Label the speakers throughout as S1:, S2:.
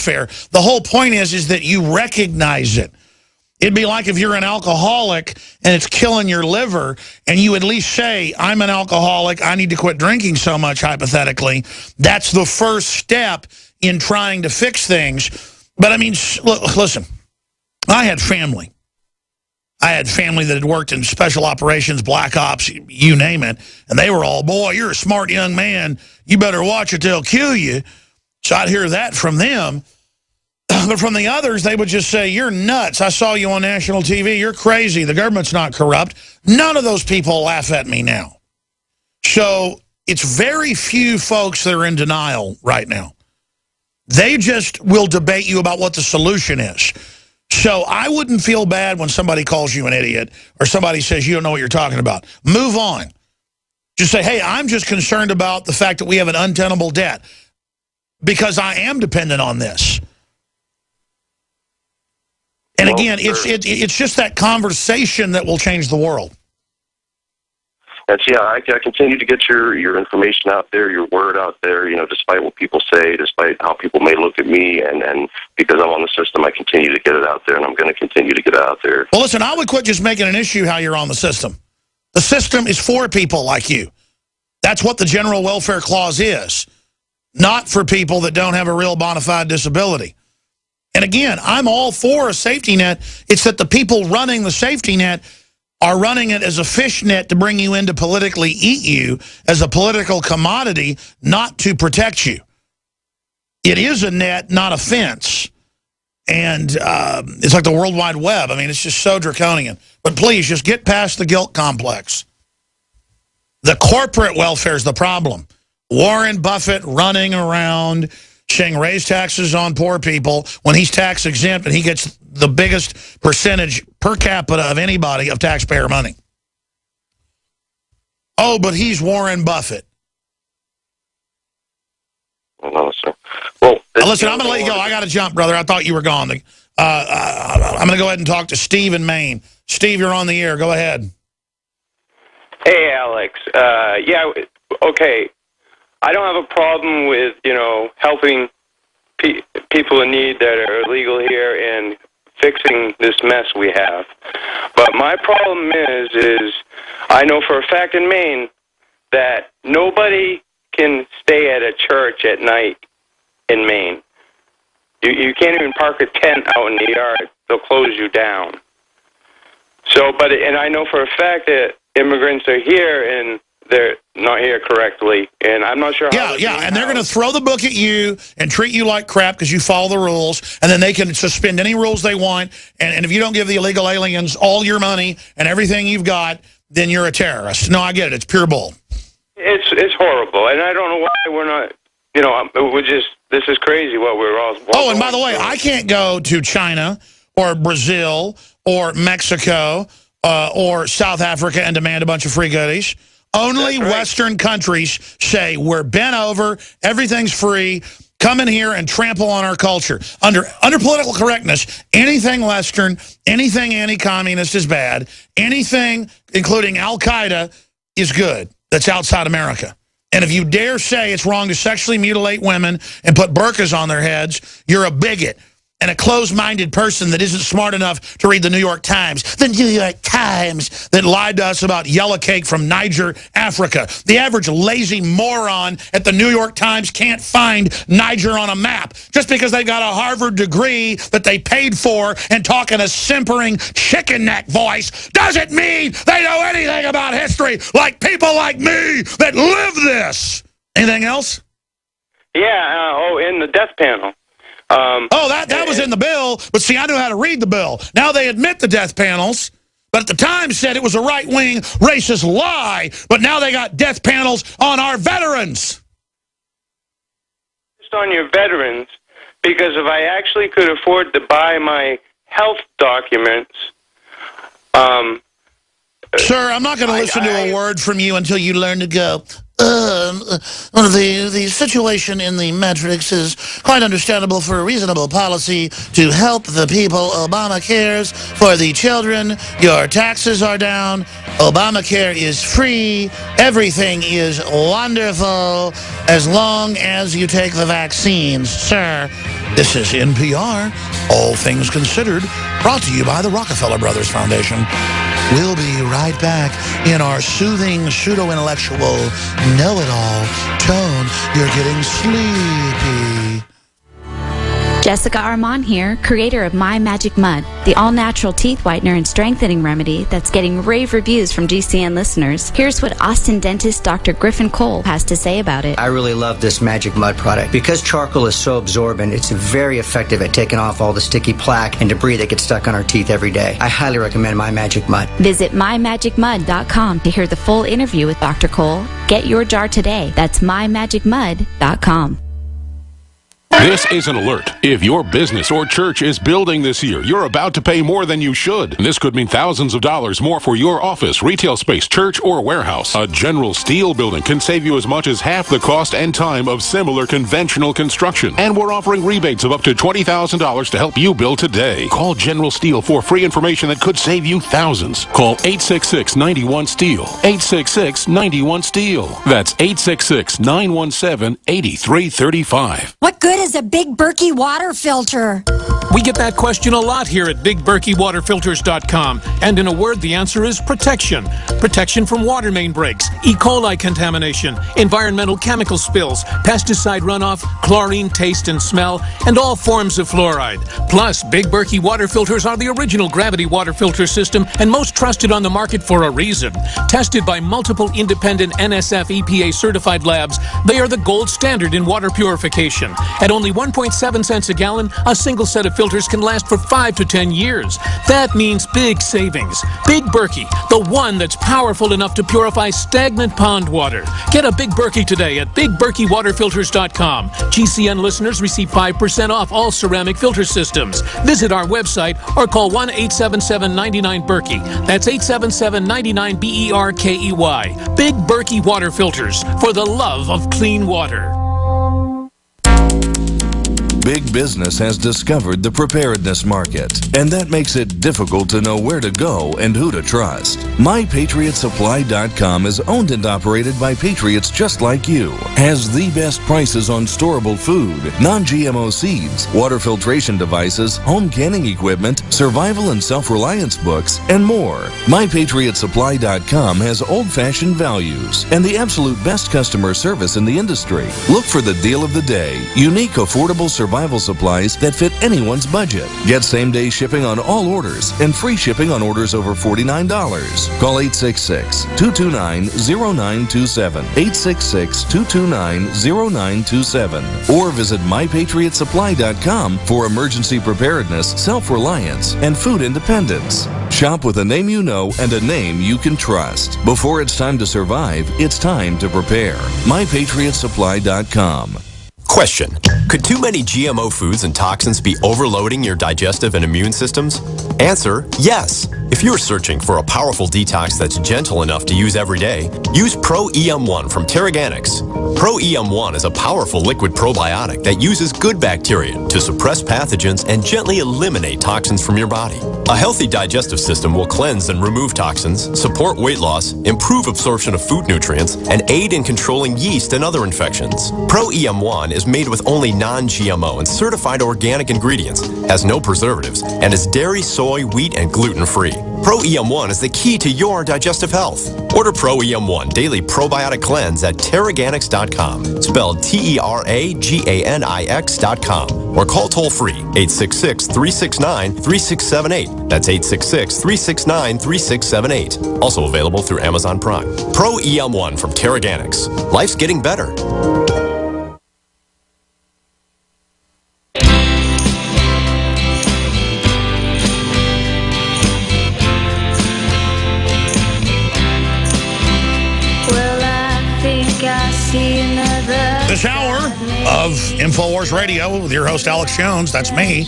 S1: welfare. The whole point is that you recognize it. It'd be like if you're an alcoholic and it's killing your liver, and you at least say, I'm an alcoholic, I need to quit drinking so much, hypothetically. That's the first step in trying to fix things. But I mean, look, listen, I had family. I had family that had worked in special operations, black ops, you name it. And they were all, boy, you're a smart young man. You better watch it, they'll kill you. So I'd hear that from them. But from the others, they would just say, you're nuts. I saw you on national TV. You're crazy. The government's not corrupt. None of those people laugh at me now. So it's very few folks that are in denial right now. They just will debate you about what the solution is. So I wouldn't feel bad when somebody calls you an idiot or somebody says you don't know what you're talking about. Move on. Just say, hey, I'm just concerned about the fact that we have an untenable debt because I am dependent on this. And well, again, it's just that conversation that will change the world.
S2: Yeah, I continue to get your information out there, your word out there, you know, despite what people say, despite how people may look at me, and because I'm on the system, I continue to get it out there, and I'm going to continue to get it out there.
S1: Well, listen, I would quit just making an issue how you're on the system. The system is for people like you. That's what the general welfare clause is, not for people that don't have a real bona fide disability. And again, I'm all for a safety net. It's that the people running the safety net are running it as a fishnet to bring you in to politically eat you as a political commodity, not to protect you. It is a net, not a fence. And it's like the World Wide Web. I mean, it's just so draconian. But please, just get past the guilt complex. The corporate welfare is the problem. Warren Buffett running around saying raise taxes on poor people when he's tax exempt and he gets the biggest percentage per capita of anybody of taxpayer money. Oh, but he's Warren Buffett.
S2: No, sir. Well,
S1: listen, I'm going to let you go. I got to jump, brother. I thought you were gone. I'm going to go ahead and talk to Steve in Maine. Steve, you're on the air. Go ahead.
S3: Hey, Alex. Yeah, okay. I don't have a problem with, you know, helping people in need that are illegal here and fixing this mess we have. But my problem is I know for a fact in Maine that nobody can stay at a church at night in Maine. You can't even park a tent out in the yard. They'll close you down. So, and I know for a fact that immigrants are here and they're not here correctly, and I'm not sure how...
S1: Yeah, and they're going to throw the book at you and treat you like crap because you follow the rules, and then they can suspend any rules they want, and if you don't give the illegal aliens all your money and everything you've got, then you're a terrorist. No, I get it. It's pure bull.
S3: It's horrible, and I don't know why we're not... You know, this is crazy what we're all...
S1: Oh, and by the way, I can't go to China or Brazil or Mexico or South Africa and demand a bunch of free goodies. Only Western countries say, we're bent over, everything's free, come in here and trample on our culture. Under political correctness, anything Western, anything anti-communist is bad. Anything, including Al-Qaeda, is good that's outside America. And if you dare say it's wrong to sexually mutilate women and put burqas on their heads, you're a bigot. And a closed-minded person that isn't smart enough to read the New York Times. The New York Times that lied to us about yellow cake from Niger, Africa. The average lazy moron at the New York Times can't find Niger on a map just because they got a Harvard degree that they paid for and talk in a simpering chicken neck voice doesn't mean they know anything about history like people like me that live this. Anything else?
S3: Yeah, in the death panel.
S1: That was in the bill, but see, I knew how to read the bill. Now they admit the death panels, but at the time said it was a right-wing racist lie, but now they got death panels on our veterans.
S3: Just on your veterans, because if I actually could afford to buy my health documents...
S1: Sir, I'm not going to listen to a word from you until you learn to go, The situation in the Matrix is quite understandable for a reasonable policy to help the people. Obama cares for the children. Your taxes are down. Obamacare is free. Everything is wonderful as long as you take the vaccines, sir. This is NPR, All Things Considered, brought to you by the Rockefeller Brothers Foundation. We'll be right back in our soothing, pseudo-intellectual, know-it-all tone. You're getting sleepy.
S4: Jessica Armand here, creator of My Magic Mud, the all-natural teeth whitener and strengthening remedy that's getting rave reviews from GCN listeners. Here's what Austin dentist Dr. Griffin Cole has to say about it.
S5: I really love this Magic Mud product. Because charcoal is so absorbent, it's very effective at taking off all the sticky plaque and debris that gets stuck on our teeth every day. I highly recommend My Magic Mud.
S4: Visit mymagicmud.com to hear the full interview with Dr. Cole. Get your jar today. That's mymagicmud.com.
S6: This is an alert. If your business or church is building this year, you're about to pay more than you should. This could mean thousands of dollars more for your office, retail space, church, or warehouse. A General Steel building can save you as much as half the cost and time of similar conventional construction. And we're offering rebates of up to $20,000 to help you build today. Call General Steel for free information that could save you thousands. Call 866-91-STEEL. 866-91-STEEL. That's 866-917-8335.
S7: What good is a Big Berkey water filter?
S8: We get that question a lot here at BigBerkeyWaterFilters.com. And in a word, the answer is protection. Protection from water main breaks, E. coli contamination, environmental chemical spills, pesticide runoff, chlorine taste and smell, and all forms of fluoride. Plus, Big Berkey water filters are the original gravity water filter system and most trusted on the market for a reason. Tested by multiple independent NSF EPA certified labs, they are the gold standard in water purification. At only 1.7 cents a gallon, a single set of filters can last for 5 to 10 years. That means big savings. Big Berkey, the one that's powerful enough to purify stagnant pond water. Get a Big Berkey today at BigBerkeyWaterFilters.com. GCN listeners receive 5% off all ceramic filter systems. Visit our website or call 1-877-99-BERKEY. That's 877-99-BERKEY. Big Berkey Water Filters, for the love of clean water.
S9: Big business has discovered the preparedness market, and that makes it difficult to know where to go and who to trust. MyPatriotSupply.com is owned and operated by patriots just like you. Has the best prices on storable food, non-GMO seeds, water filtration devices, home canning equipment, survival and self-reliance books, and more. MyPatriotSupply.com has old-fashioned values and the absolute best customer service in the industry. Look for the deal of the day. Unique, affordable survival supplies that fit anyone's budget. Get same-day shipping on all orders and free shipping on orders over $49. Call 866-229-0927. 866-229-0927. Or visit MyPatriotSupply.com for emergency preparedness, self-reliance, and food independence. Shop with a name you know and a name you can trust. Before it's time to survive, it's time to prepare. MyPatriotSupply.com.
S10: Question: could too many GMO foods and toxins be overloading your digestive and immune systems? Answer: yes. If you're searching for a powerful detox that's gentle enough to use every day, use Pro-EM1 from Teraganix. Pro-EM1 is a powerful liquid probiotic that uses good bacteria to suppress pathogens and gently eliminate toxins from your body. A healthy digestive system will cleanse and remove toxins, support weight loss, improve absorption of food nutrients, and aid in controlling yeast and other infections. Pro-EM1 is made with only non-GMO and certified organic ingredients, has no preservatives, and is dairy, soy, wheat, and gluten-free. Pro-EM1 is the key to your digestive health. Order Pro-EM1 Daily Probiotic Cleanse at Teraganix.com, spelled Teraganix.com, or call toll-free 866-369-3678. That's 866-369-3678. Also available through Amazon Prime. Pro-EM1 from Teraganix. Life's getting better.
S1: This hour of InfoWars Radio with your host, Alex Jones, that's me,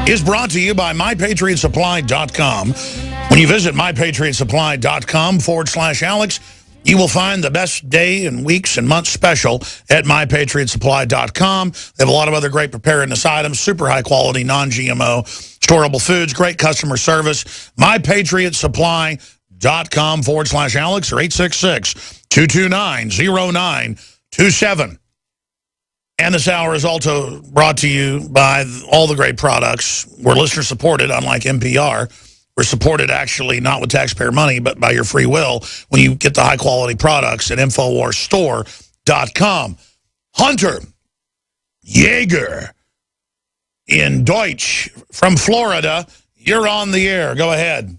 S1: is brought to you by MyPatriotSupply.com. When you visit MyPatriotSupply.com /Alex, You will find the best day and weeks and months special at MyPatriotSupply.com. They have a lot of other great preparedness items, super high quality, non-GMO, storable foods, great customer service. MyPatriotSupply.com/Alex or 866-229-0927. And this hour is also brought to you by all the great products. We're listener supported, unlike NPR. We're supported actually not with taxpayer money, but by your free will when you get the high-quality products at InfoWarsStore.com. Hunter Jaeger in Deutsch from Florida. You're on the air. Go ahead.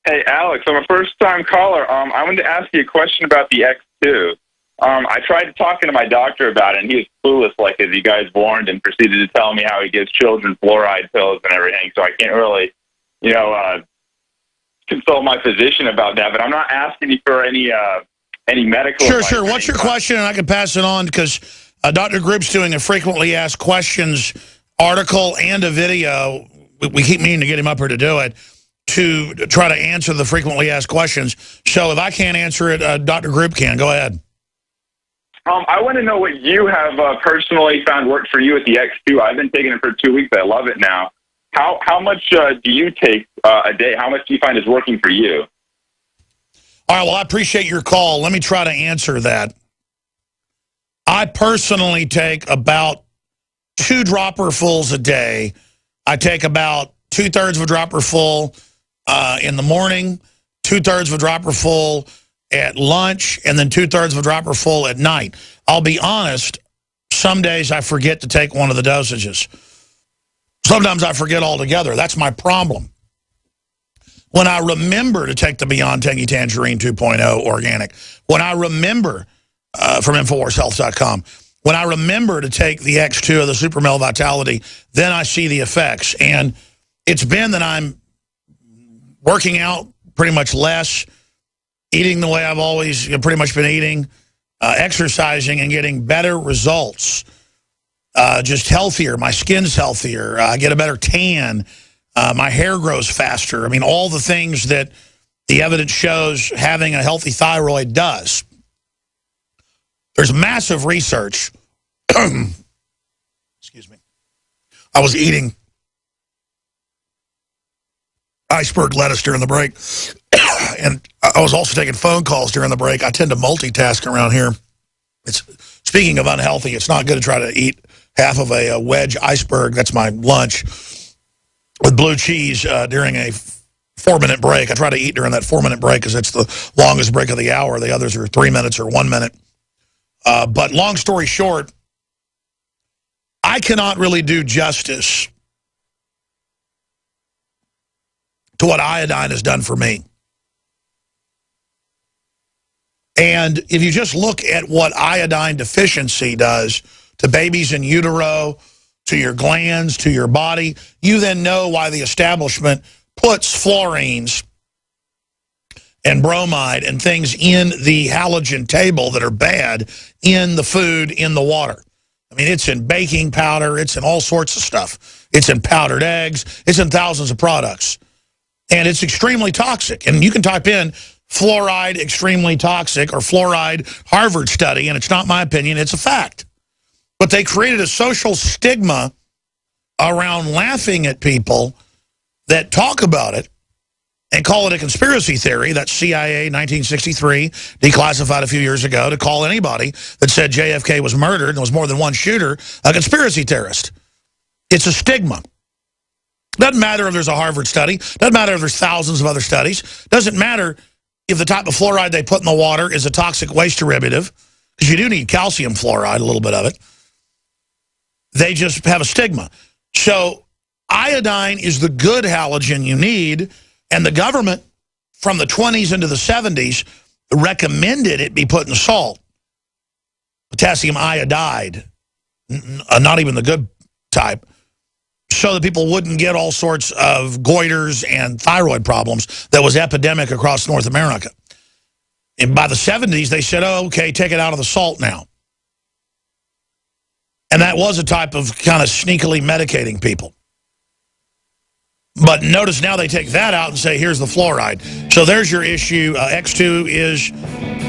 S11: Hey, Alex, I'm a first-time caller. I wanted to ask you a question about the X2. I tried talking to my doctor about it, and he was clueless, like as you guys warned, and proceeded to tell me how he gives children fluoride pills and everything, so I can't really consult my physician about that, but I'm not asking you for any medical advice.
S1: Sure. What's your question? And I can pass it on because Dr. Group's doing a frequently asked questions article and a video. We keep meaning to get him up here to do it, to try to answer the frequently asked questions. So if I can't answer it, Dr. Group can. Go ahead.
S11: I want to know what you have personally found worked for you with the X2. I've been taking it for 2 weeks. I love it now. How much do you take a day? How much do you find is working for you?
S1: All right, well, I appreciate your call. Let me try to answer that. I personally take about 2 dropperfuls a day. I take about 2/3 of a dropper full in the morning, 2/3 of a dropper full at lunch, and then 2/3 of a dropper full at night. I'll be honest, some days I forget to take one of the dosages. Sometimes I forget altogether. That's my problem. When I remember to take the Beyond Tangy Tangerine 2.0 organic, when I remember from InfoWarsHealth.com, when I remember to take the X2 of the Super Male Vitality, then I see the effects. And it's been that I'm working out pretty much less, eating the way I've always pretty much been eating, exercising and getting better results. Just healthier. My skin's healthier. I get a better tan. My hair grows faster. I mean, all the things that the evidence shows having a healthy thyroid does. There's massive research. Excuse me. I was eating iceberg lettuce during the break. And I was also taking phone calls during the break. I tend to multitask around here. Speaking of unhealthy, it's not good to try to eat half of a wedge iceberg, that's my lunch, with blue cheese during a 4-minute break. I try to eat during that 4-minute break because it's the longest break of the hour. The others are 3 minutes or 1 minute. But long story short, I cannot really do justice to what iodine has done for me. And if you just look at what iodine deficiency does to babies in utero, to your glands, to your body, you then know why the establishment puts fluorines and bromide and things in the halogen table that are bad in the food, in the water. I mean, it's in baking powder, it's in all sorts of stuff. It's in powdered eggs, it's in thousands of products. And it's extremely toxic. And you can type in fluoride extremely toxic or fluoride Harvard study, and it's not my opinion, it's a fact. But they created a social stigma around laughing at people that talk about it and call it a conspiracy theory. That's CIA 1963, declassified a few years ago, to call anybody that said JFK was murdered and was more than one shooter a conspiracy theorist. It's a stigma. Doesn't matter if there's a Harvard study. Doesn't matter if there's thousands of other studies. Doesn't matter if the type of fluoride they put in the water is a toxic waste derivative, because you do need calcium fluoride, a little bit of it. They just have a stigma. So iodine is the good halogen you need, and the government from the 20s into the 70s recommended it be put in salt. Potassium iodide, not even the good type, so that people wouldn't get all sorts of goiters and thyroid problems that was epidemic across North America. And by the 70s, they said, oh, okay, take it out of the salt now. And that was a type of kind of sneakily medicating people. But notice now they take that out and say, here's the fluoride. So there's your issue. X2 is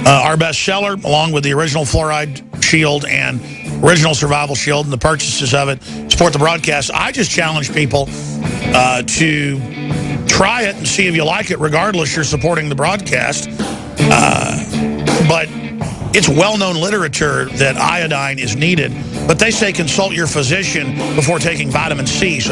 S1: our best seller, along with the original Fluoride Shield and original Survival Shield, and the purchases of it support the broadcast. I just challenge people to try it and see if you like it. Regardless, you're supporting the broadcast. But it's well-known literature that iodine is needed. But they say consult your physician before taking vitamin C. So